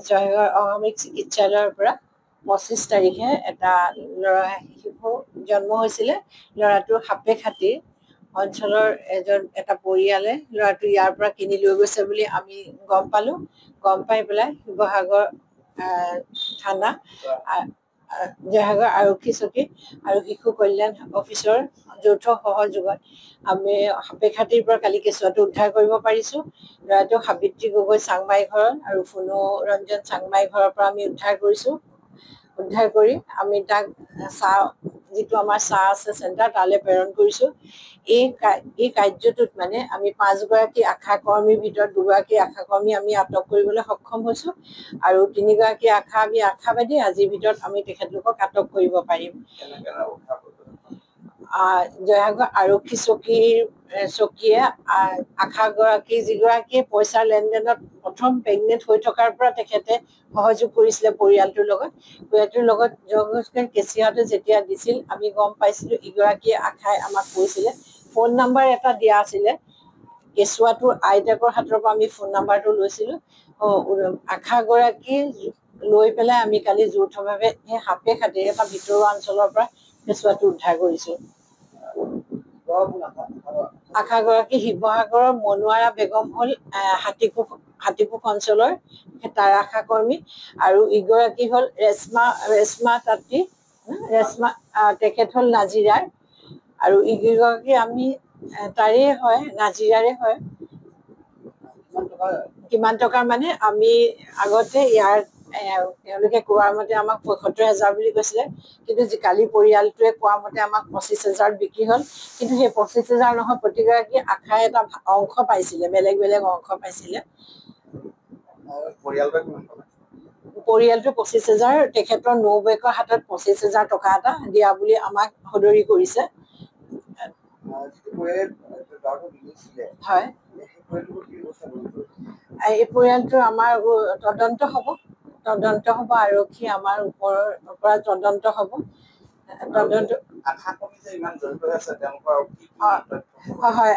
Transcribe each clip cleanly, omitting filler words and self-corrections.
জয়সাগৰ অসামৰিক চিকিৎসালয়ৰ পৰা 25 তাৰিখে এটা ল'ৰা শিশু জন্ম হৈছিলে। ল'ৰাটো সাপে খাটি অঞ্চলৰ এটা পৰিয়ালে ল'ৰাটো ইয়াৰ পৰা কিনি লৈ গৈছে বুলি আমি গম পালোঁ। গম পাই পেলাই শিৱসাগৰ থানা, জয়সাগৰ আৰক্ষী চকী আৰু শিশু কল্যাণ অফিচৰ যৌথ সহযোগত আমি সাপেখাতিৰ পৰা কালি কেঁচুৱাটো উদ্ধাৰ কৰিব পাৰিছোঁ। ল'ৰাটো সাবিত্ৰী গগৈ চাংমাই ঘৰৰ আৰু ফুনু ৰঞ্জন চাংমাই ঘৰৰ পৰা আমি উদ্ধাৰ কৰিছোঁ। উদ্ধাৰ কৰি আমি তাক যিটো আমাৰ আছে চেণ্টাৰ তালৈ প্ৰেৰণ কৰিছোঁ। এই কাৰ্যটোত মানে আমি 5 গৰাকী আশা কৰ্মীৰ ভিতৰত 2 গৰাকী আশা কৰ্মী আমি আটক কৰিবলৈ সক্ষম হৈছোঁ আৰু 3 গৰাকী আমি আশাবাদী আজিৰ ভিতৰত আমি তেখেতলোকক আটক কৰিব পাৰিম। জয়সাগৰ আৰক্ষী চকীয়ে আশাগৰাকী যিগৰাকীয়ে পইচাৰ লেনদেনত প্ৰথম প্ৰেগনেণ্ট হৈ থকাৰ পৰা তেখেতে সহযোগ কৰিছিলে পৰিয়ালটোৰ লগত কেঁচিয়াতে যেতিয়া দিছিল আমি গম পাইছিলোঁ। ইগৰাকী আশাই আমাক কৈছিলে, ফোন নাম্বাৰ এটা দিয়া আছিলে। কেঁচুৱাটোৰ আইতাকৰ হাতৰ পৰা আমি ফোন নাম্বাৰটো লৈছিলোঁ। আশাগৰাকী লৈ পেলাই আমি কালি যৌথভাৱে সেই সাপে খাটিৰ এটা ভিতৰুৱা অঞ্চলৰ পৰা কেঁচুৱাটো উদ্ধাৰ কৰিছোঁ। আশাগৰাকী শিৱসাগৰৰ মনোৱাৰা বেগম হ'ল হাতীপোখ অঞ্চলৰ তাৰ আশা কৰ্মী আৰু ইগৰাকী হ'ল ৰেশ্মা তাঁতী, তেখেত হ'ল নাজিৰাৰ আৰু ইগৰাকী আমি তাৰে হয়, নাজিৰাৰে হয়। কিমান টকাৰ মানে আমি আগতে ইয়াৰ তেওঁলোকে কোৱাৰ মতে আমাক ৭৫,০০০ বুলি কৈছিলে, কিন্তু কালি পৰিয়ালটোৱে কোৱা মতে আমাক ২৫,০০০ বিক্ৰী হ'ল। কিন্তু সেই ২৫,০০০ নহয়, প্ৰতিগৰাকী আশাই এটা অংশ পাইছিলে, বেলেগ অংশ পাইছিলে। পৰিয়ালটো ২৫,০০০, তেখেতৰ নবৌৱেকৰ হাতত ২৫,০০০ টকা এটা দিয়া বুলি আমাক সদৰি কৰিছে। হয়, এই পৰিয়ালটো আমাৰ তদন্ত হ'ব, আৰক্ষী আমাৰ ওপৰৰ পৰা তদন্ত হ'ব। হয়,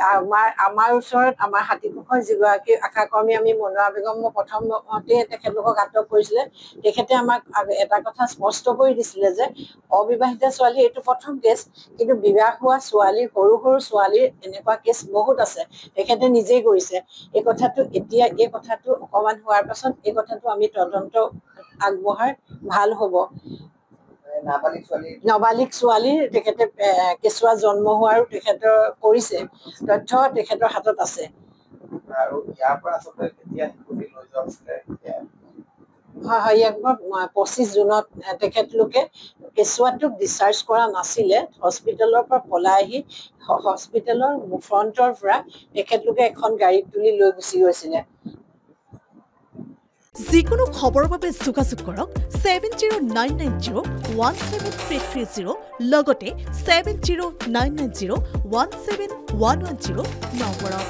আমাৰ ওচৰত আমাৰ হাতীপোখৰ যিগৰাকী আশা কৰ্মী আমি মনোৱা বেগম প্ৰথমতে তেখেতলোকক আটক কৰিছিলে। তেখেতে আমাক এটা কথা স্পষ্ট কৰি দিছিলে যে অবিবাহিত ছোৱালী এইটো প্ৰথম কেছ, কিন্তু বিবাহ হোৱা ছোৱালীৰ সৰু ছোৱালীৰ এনেকুৱা কেছ বহুত আছে। তেখেতে নিজেই কৰিছে এই কথাটো। এতিয়া এই কথাটো অকমান হোৱাৰ পাছত এই কথাটো আমি তদন্ত আগবঢ়াই ভাল হ'ব। নাবালিক ছোৱালীৰ তেখেতে কেঁচুৱা জন্ম হোৱাৰো তেখেতৰ কৰিছে, তথ্য তেখেতৰ হাতত আছে। হয়, ইয়াক 25 জুনত তেখেতলোকে কেঁচুৱাটোক ডিচাৰ্জ কৰা নাছিলে। হস্পিটেলৰ পৰা পলাই আহি হস্পিটেলৰ ফ্ৰণ্টৰ পৰা তেখেতলোকে এখন গাড়ীত তুলি লৈ গুচি গৈছিলে। যিকোনো খবৰৰ বাবে যোগাযোগ কৰক 7099017330 লগতে 7099017110 নম্বৰত।